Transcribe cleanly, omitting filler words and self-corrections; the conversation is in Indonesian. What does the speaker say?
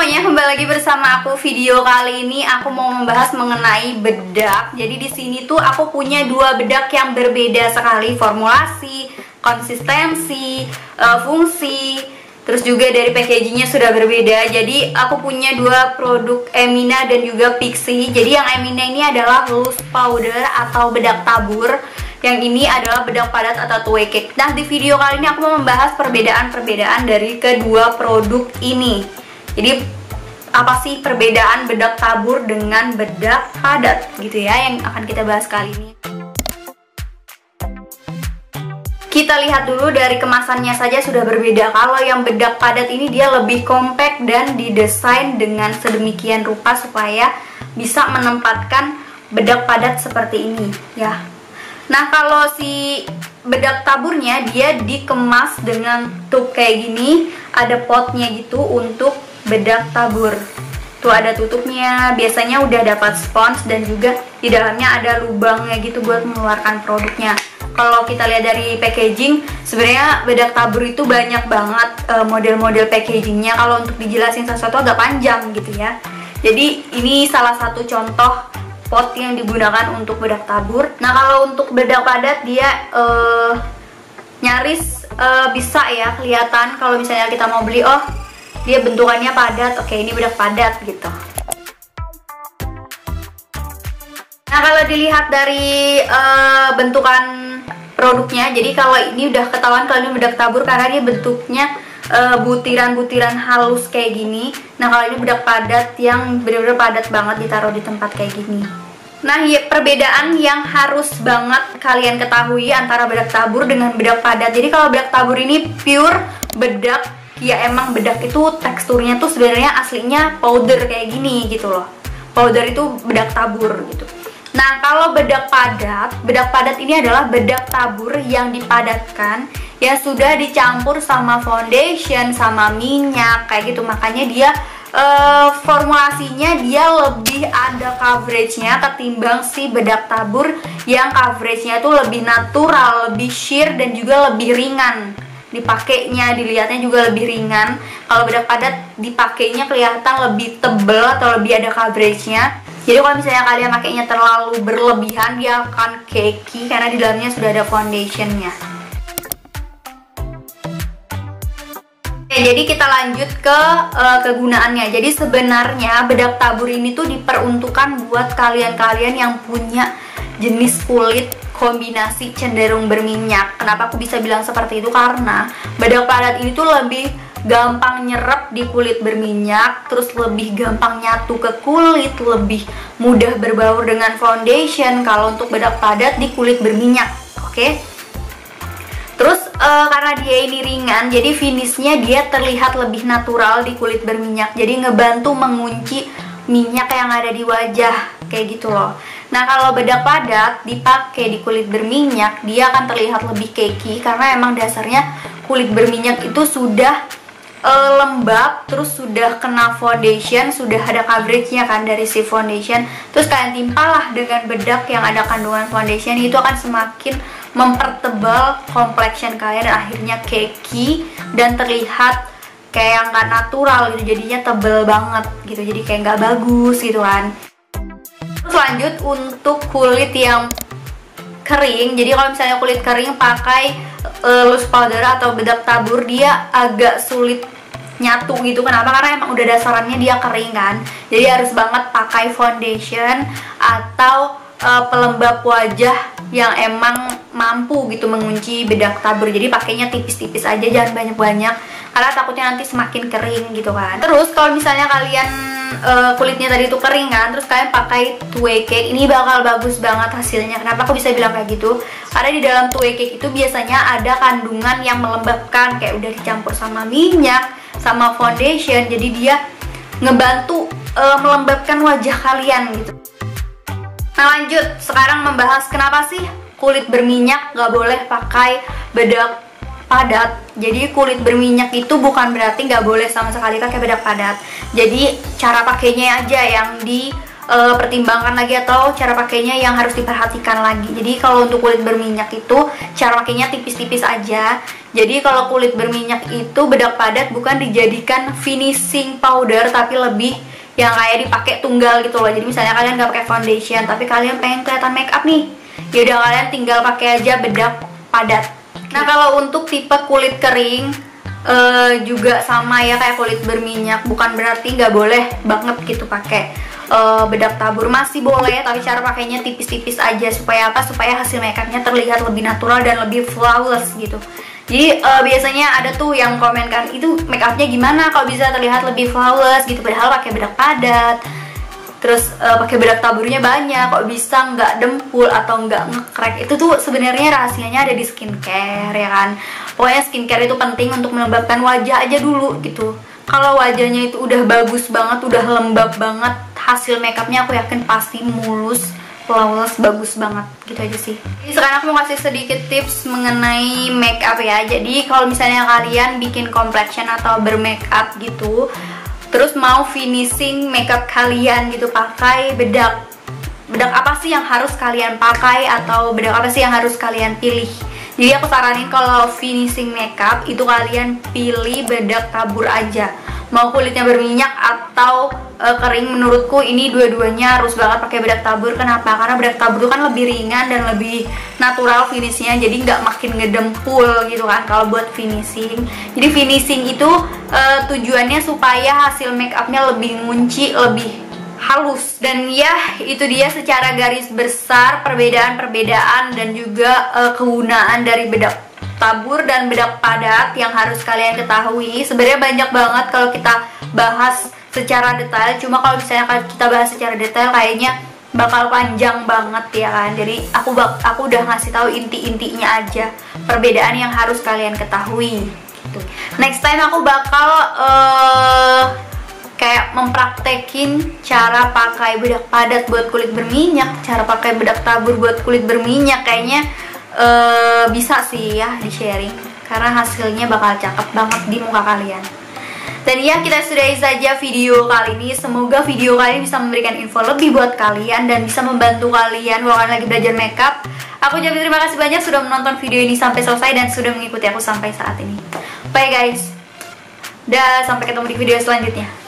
semuanya, kembali lagi bersama aku. Video kali ini aku mau membahas mengenai bedak. Jadi di sini tuh aku punya dua bedak yang berbeda sekali, formulasi, konsistensi, fungsi, terus juga dari packagingnya sudah berbeda. Jadi aku punya dua produk Emina dan juga Pixi. Jadi yang Emina ini adalah loose powder atau bedak tabur. Yang ini adalah bedak padat atau two way cake. Nah, di video kali ini aku mau membahas perbedaan-perbedaan dari kedua produk ini. Jadi, apa sih perbedaan bedak tabur dengan bedak padat gitu ya, yang akan kita bahas kali ini. Kita lihat dulu dari kemasannya saja sudah berbeda. Kalau yang bedak padat ini dia lebih compact dan didesain dengan sedemikian rupa supaya bisa menempatkan bedak padat seperti ini ya. Nah, kalau si bedak taburnya dia dikemas dengan tube kayak gini, ada potnya gitu untuk bedak tabur. Tuh ada tutupnya, biasanya udah dapat spons dan juga di dalamnya ada lubangnya gitu buat mengeluarkan produknya. Kalau kita lihat dari packaging, sebenarnya bedak tabur itu banyak banget model-model packagingnya. Kalau untuk dijelasin satu-satu agak panjang gitu ya. Jadi ini salah satu contoh pot yang digunakan untuk bedak tabur. Nah, kalau untuk bedak padat dia nyaris bisa ya kelihatan kalau misalnya kita mau beli, oh dia bentukannya padat, oke ini bedak padat gitu. Nah, kalau dilihat dari bentukan produknya, jadi kalau ini udah ketahuan kalau ini bedak tabur karena dia bentuknya butiran-butiran halus kayak gini. Nah, kalau ini bedak padat yang benar-benar padat banget ditaruh di tempat kayak gini. Nah, ya, perbedaan yang harus banget kalian ketahui antara bedak tabur dengan bedak padat. Jadi kalau bedak tabur ini pure bedak, ya emang bedak itu teksturnya tuh sebenarnya aslinya powder kayak gini gitu loh. Powder itu bedak tabur gitu. Nah, kalau bedak padat ini adalah bedak tabur yang dipadatkan, ya sudah dicampur sama foundation, sama minyak kayak gitu. Makanya dia formulasinya dia lebih ada coveragenya ketimbang si bedak tabur yang coveragenya tuh lebih natural, lebih sheer dan juga lebih ringan. Dipakainya, dilihatnya juga lebih ringan. Kalau bedak padat dipakainya kelihatan lebih tebel atau lebih ada coveragenya. Jadi kalau misalnya kalian pakainya terlalu berlebihan, dia akan cakey karena di dalamnya sudah ada foundationnya. Oke, jadi kita lanjut ke kegunaannya. Jadi sebenarnya bedak tabur ini tuh diperuntukkan buat kalian-kalian yang punya jenis kulit kombinasi cenderung berminyak. Kenapa aku bisa bilang seperti itu? Karena bedak padat ini tuh lebih gampang nyerap di kulit berminyak, terus lebih gampang nyatu ke kulit, lebih mudah berbaur dengan foundation kalau untuk bedak padat di kulit berminyak. Oke. Terus karena dia ini ringan, jadi finishnya dia terlihat lebih natural di kulit berminyak. Jadi ngebantu mengunci minyak yang ada di wajah kayak gitu loh. Nah, kalau bedak padat dipakai di kulit berminyak, dia akan terlihat lebih cakey karena emang dasarnya kulit berminyak itu sudah lembab, terus sudah kena foundation, sudah ada coveragenya kan dari si foundation. Terus kalian timpalah dengan bedak yang ada kandungan foundation, itu akan semakin mempertebal complexion kalian dan akhirnya cakey dan terlihat kayak nggak natural gitu, jadinya tebel banget gitu, jadi kayak nggak bagus gitu kan. Terus lanjut untuk kulit yang kering. Jadi kalau misalnya kulit kering pakai loose powder atau bedak tabur, dia agak sulit nyatu gitu. Kenapa? Karena emang udah dasarannya dia kering kan. Jadi harus banget pakai foundation atau pelembab wajah yang emang mampu gitu mengunci bedak tabur. Jadi pakainya tipis-tipis aja, jangan banyak-banyak karena takutnya nanti semakin kering gitu kan. Terus kalau misalnya kalian kulitnya tadi itu kering kan, terus kalian pakai two way cake, ini bakal bagus banget hasilnya. Kenapa aku bisa bilang kayak gitu? Karena di dalam two way cake itu biasanya ada kandungan yang melembabkan, kayak udah dicampur sama minyak, sama foundation, jadi dia ngebantu melembabkan wajah kalian gitu. Nah, lanjut sekarang membahas kenapa sih kulit berminyak gak boleh pakai bedak padat. Jadi kulit berminyak itu bukan berarti gak boleh sama sekali pakai bedak padat. Jadi cara pakainya aja yang dipertimbangkan lagi, atau cara pakainya yang harus diperhatikan lagi. Jadi kalau untuk kulit berminyak itu cara pakainya tipis-tipis aja. Jadi kalau kulit berminyak itu bedak padat bukan dijadikan finishing powder, tapi lebih yang kayak dipakai tunggal gitu loh. Jadi misalnya kalian nggak pakai foundation tapi kalian pengen kelihatan make up nih, ya udah kalian tinggal pakai aja bedak padat. Nah kalau untuk tipe kulit kering juga sama ya kayak kulit berminyak, bukan berarti nggak boleh banget gitu pakai bedak tabur, masih boleh, tapi cara pakainya tipis-tipis aja. Supaya apa? Supaya hasil makeupnya terlihat lebih natural dan lebih flawless gitu. Jadi biasanya ada tuh yang komen kan, itu makeupnya gimana kalau bisa terlihat lebih flawless gitu, padahal pakai bedak padat, terus pakai bedak taburnya banyak, kok bisa nggak dempul atau nggak ngekrek. Itu tuh sebenarnya rahasianya ada di skincare ya kan. Pokoknya skincare itu penting untuk melembabkan wajah aja dulu gitu. Kalau wajahnya itu udah bagus banget, udah lembab banget, hasil makeupnya aku yakin pasti mulus, flawless, bagus banget gitu aja sih. Jadi sekarang aku mau kasih sedikit tips mengenai makeup ya. Jadi kalau misalnya kalian bikin complexion atau bermakeup gitu, terus mau finishing makeup kalian gitu pakai bedak apa sih yang harus kalian pakai, atau bedak apa sih yang harus kalian pilih? Jadi aku saranin kalau finishing makeup itu kalian pilih bedak tabur aja, mau kulitnya berminyak atau kering. Menurutku ini dua-duanya harus banget pakai bedak tabur. Kenapa? Karena bedak tabur kan lebih ringan dan lebih natural finishnya, jadi nggak makin ngedempul gitu kan kalau buat finishing. Jadi finishing itu tujuannya supaya hasil makeupnya lebih ngunci, lebih halus. Dan ya itu dia secara garis besar perbedaan-perbedaan dan juga kegunaan dari bedak tabur dan bedak padat yang harus kalian ketahui. Sebenarnya banyak banget kalau kita bahas secara detail, cuma kalau misalnya kita bahas secara detail kayaknya bakal panjang banget ya kan. Jadi aku udah ngasih tahu inti-intinya aja perbedaan yang harus kalian ketahui gitu. Next time aku bakal kayak mempraktekin cara pakai bedak padat buat kulit berminyak, cara pakai bedak tabur buat kulit berminyak. Kayaknya bisa sih ya di sharing, karena hasilnya bakal cakep banget di muka kalian. Dan ya kita sudahi saja video kali ini. Semoga video kali ini bisa memberikan info lebih buat kalian dan bisa membantu kalian kalau kalian lagi belajar makeup. Aku ucapin terima kasih banyak sudah menonton video ini sampai selesai dan sudah mengikuti aku sampai saat ini. Bye guys, dan sampai ketemu di video selanjutnya.